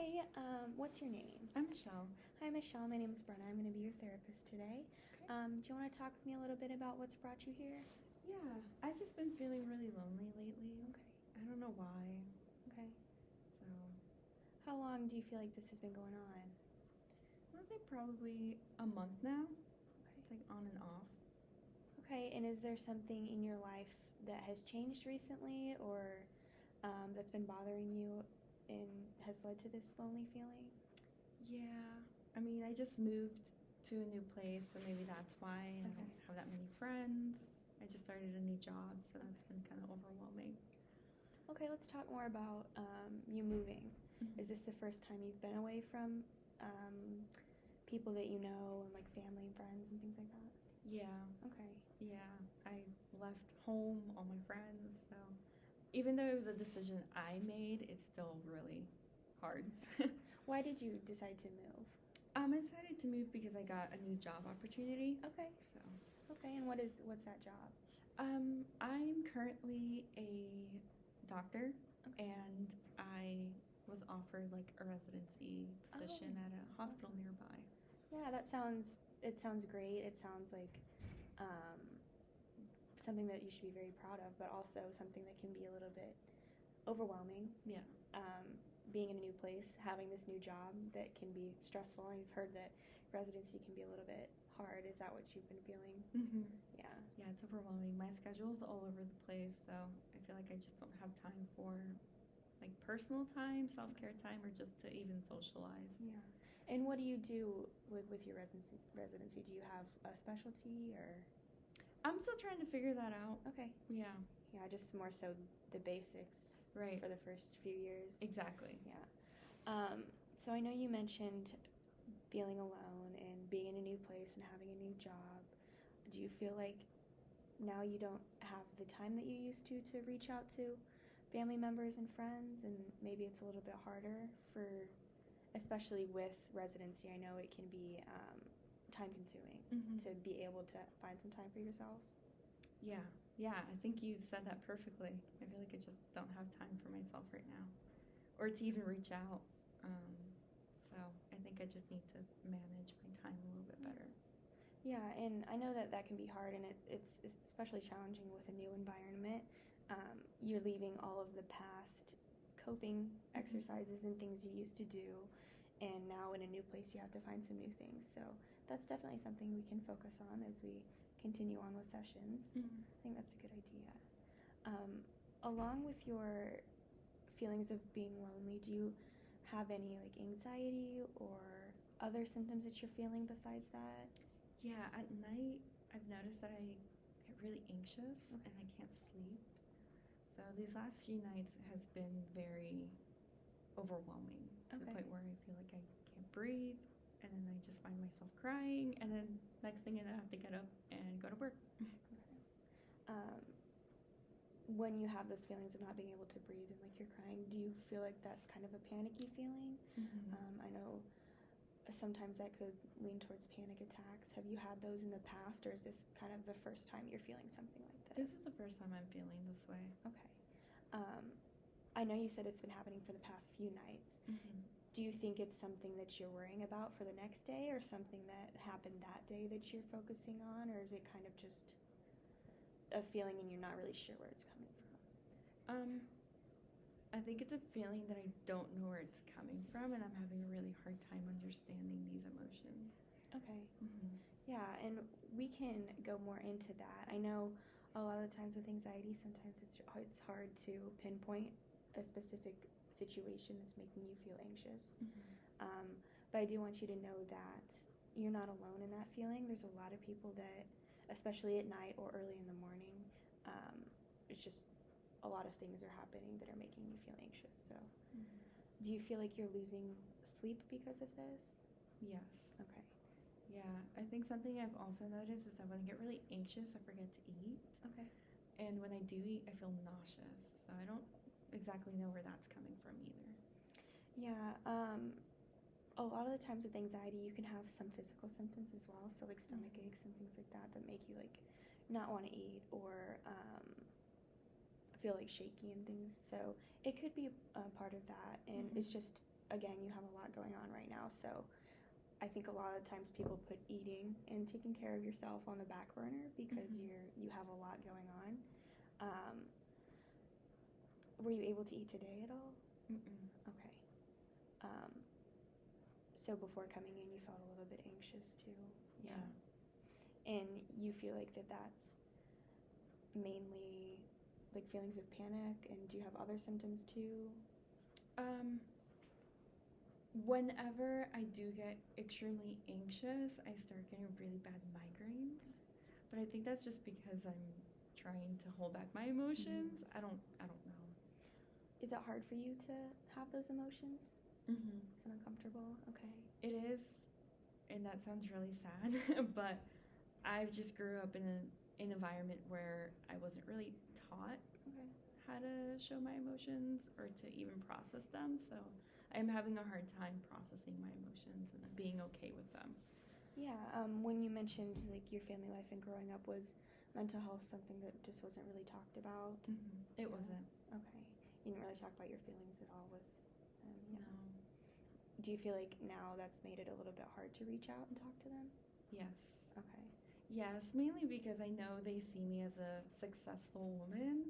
Hi, what's your name? I'm Michelle. Hi, Michelle. My name is Brenna. I'm going to be your therapist today. Okay. Do you want to talk with me a little bit about what's brought you here? Yeah, I've just been feeling really lonely lately. Okay. I don't know why. Okay. So, How long do you feel like this has been going on? I would say probably a month now. Okay. It's like on and off. Okay, and is there something in your life that has changed recently or that's been bothering you and has led to this lonely feeling? Yeah, I mean, I just moved to a new place, so maybe that's why I Okay. don't have that many friends. I just started a new job, so that's been kind of overwhelming. Okay, let's talk more about you moving. Mhm. Is this the first time you've been away from people that you know and like family and friends and things like that? Yeah, Okay. yeah. I left home, all my friends, so even though it was a decision I made, it's still really hard. Why did you decide to move? I decided to move because I got a new job opportunity. Okay. So, Okay, and what's that job? I'm currently a doctor, Okay. and I was offered like a residency position Oh, at a that's hospital awesome. nearby. Yeah, it sounds great. It sounds like um, something that you should be very proud of, but also something that can be a little bit overwhelming. Yeah. Being in a new place, having this new job that can be stressful. And you've heard that residency can be a little bit hard. Is that what you've been feeling? Mm-hmm. Yeah. Yeah, it's overwhelming. My schedule's all over the place, so I feel like I just don't have time for like personal time, self-care time, or just to even socialize. Yeah. And what do you do with your residency? Do you have a specialty or? I'm still trying to figure that out. Okay. Yeah. Yeah, just more so the basics Right. for the first few years. Exactly. Yeah. So I know you mentioned feeling alone and being in a new place and having a new job. Do you feel like now you don't have the time that you used to reach out to family members and friends, and maybe it's a little bit harder for, especially with residency? I know it can be time consuming to be able to find some time for yourself. Yeah, yeah, I think you said that perfectly. I feel like I just don't have time for myself right now, or to even reach out. So I think I just need to manage my time a little bit better. Yeah, and I know that that can be hard, and it's especially challenging with a new environment. You're leaving all of the past coping exercises and things you used to do, and now in a new place you have to find some new things. So that's definitely something we can focus on as we continue on with sessions. I think that's a good idea. Along with your feelings of being lonely, do you have any like anxiety or other symptoms that you're feeling besides that? Yeah, at night I've noticed that I get really anxious and I can't sleep. So these last few nights has been very overwhelming to the Okay. point where I feel like I can't breathe, and then I just find myself crying, and then next thing you know, I have to get up and go to work. um, when you have those feelings of not being able to breathe and like you're crying, do you feel like that's kind of a panicky feeling? I know sometimes that could lean towards panic attacks. Have you had those in the past, or is this kind of the first time you're feeling something like this? This is the first time I'm feeling this way. Okay. I know you said it's been happening for the past few nights. Do you think it's something that you're worrying about for the next day, or something that happened that day that you're focusing on, or is it kind of just a feeling and you're not really sure where it's coming from? I think it's a feeling that I don't know where it's coming from, and I'm having a really hard time understanding these emotions. Okay. Yeah, and we can go more into that. I know a lot of the times with anxiety, sometimes it's hard to pinpoint a specific situation that's making you feel anxious. But I do want you to know that you're not alone in that feeling. There's a lot of people that, especially at night or early in the morning, it's just a lot of things are happening that are making you feel anxious. So, do you feel like you're losing sleep because of this? Yes. Okay. Yeah, I think something I've also noticed is that when I get really anxious, I forget to eat. Okay. And when I do eat, I feel nauseous. So I don't exactly know where that's coming from either. Yeah, a lot of the times with anxiety, you can have some physical symptoms as well. So like stomach aches and things like that make you like not want to eat, or feel like shaky and things. So it could be a part of that, and it's just again, you have a lot going on right now, so I think a lot of times people put eating and taking care of yourself on the back burner because you have a lot going on. Were you able to eat today at all? Mm-mm. Okay. So before coming in, you felt a little bit anxious too. Yeah. And you feel like that's mainly like feelings of panic, and do you have other symptoms too? Whenever I do get extremely anxious, I start getting really bad migraines. But I think that's just because I'm trying to hold back my emotions. I don't know. Is it hard for you to have those emotions? Mm-hmm. Is it uncomfortable? Okay. It is, and that sounds really sad, but I just grew up in an environment where I wasn't really taught Okay. how to show my emotions or to even process them. So I'm having a hard time processing my emotions and being okay with them. Yeah. When you mentioned like your family life and growing up, was mental health something that just wasn't really talked about? Mm-hmm. It wasn't. Okay. You didn't really talk about your feelings at all with No. Do you feel like now that's made it a little bit hard to reach out and talk to them? Yes. Okay. Yes, mainly because I know they see me as a successful woman,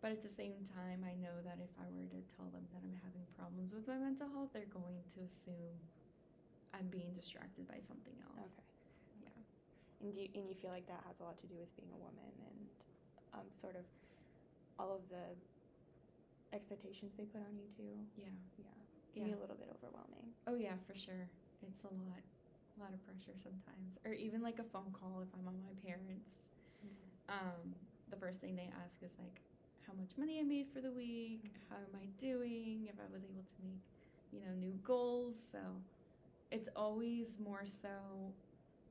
but at the same time, I know that if I were to tell them that I'm having problems with my mental health, they're going to assume I'm being distracted by something else. Okay. Yeah. And you feel like that has a lot to do with being a woman and sort of all of the expectations they put on you too? Yeah. Can be a little bit overwhelming. Oh yeah, for sure. It's a lot of pressure sometimes. Or even like a phone call if I'm on my parents. The first thing they ask is like how much money I made for the week, how am I doing, if I was able to make, new goals. So it's always more so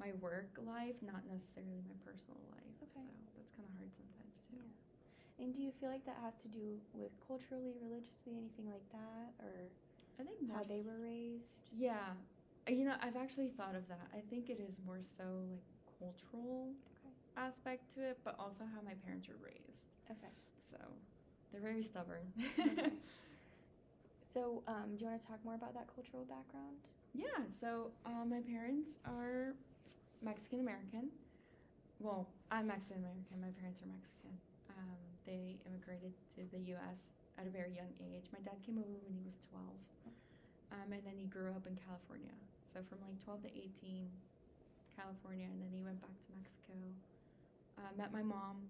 my work life, not necessarily my personal life. Okay. So that's kind of hard sometimes too. Yeah. And do you feel like that has to do with culturally, religiously, anything like that, or I think how they were raised? Yeah. I've actually thought of that. I think it is more so like cultural aspect to it, but also how my parents were raised. Okay. So they're very stubborn. Okay. So do you want to talk more about that cultural background? Yeah. So my parents are Mexican American. Well, I'm Mexican American. My parents are Mexican. They immigrated to the U.S. at a very young age. My dad came over when he was 12. And then he grew up in California. So from like 12 to 18, California, and then he went back to Mexico. Met my mom,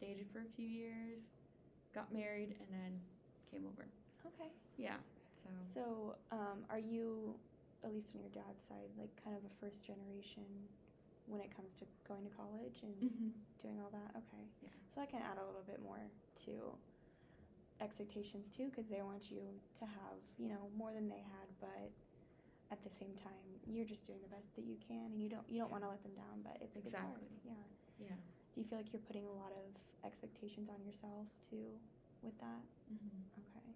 dated for a few years, got married, and then came over. Okay. Yeah. So are you, at least on your dad's side, like kind of a first generation when it comes to going to college and doing all that? Okay. Yeah. So that can add a little bit more to expectations too, because they want you to have more than they had, but at the same time you're just doing the best that you can, and you don't want to let them down, but it's exactly hard. Yeah. Do you feel like you're putting a lot of expectations on yourself too with that? Okay.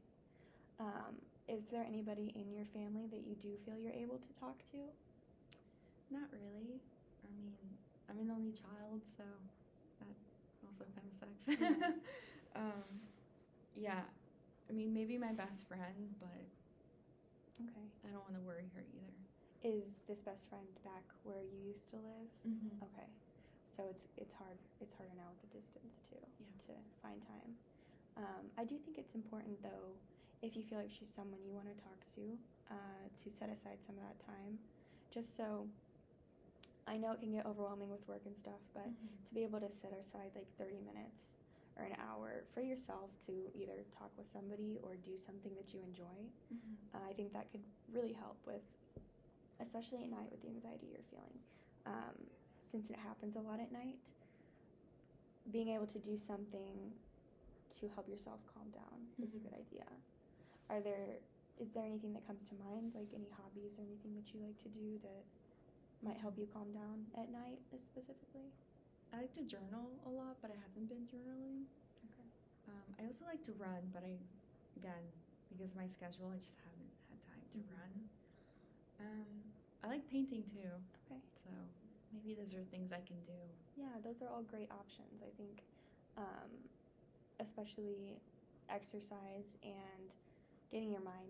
Is there anybody in your family that you do feel you're able to talk to? Not really. I mean, I'm an only child, so that also kind of sucks. Yeah, I mean, maybe my best friend, but Okay. I don't want to worry her either. Is this best friend back where you used to live? Okay. So it's harder now with the distance too. Yeah. To find time. I do think it's important though, if you feel like she's someone you want to talk to set aside some of that time, just so. I know it can get overwhelming with work and stuff, but to be able to set aside like 30 minutes or an hour for yourself to either talk with somebody or do something that you enjoy, I think that could really help with, especially at night with the anxiety you're feeling. Since it happens a lot at night, being able to do something to help yourself calm down is a good idea. Is there anything that comes to mind, like any hobbies or anything that you like to do that might help you calm down at night specifically? I like to journal a lot, but I haven't been journaling. Okay. I also like to run, but again, because of my schedule, I just haven't had time to run. I like painting too. Okay. So maybe those are things I can do. Yeah, those are all great options. I think, especially exercise and getting your mind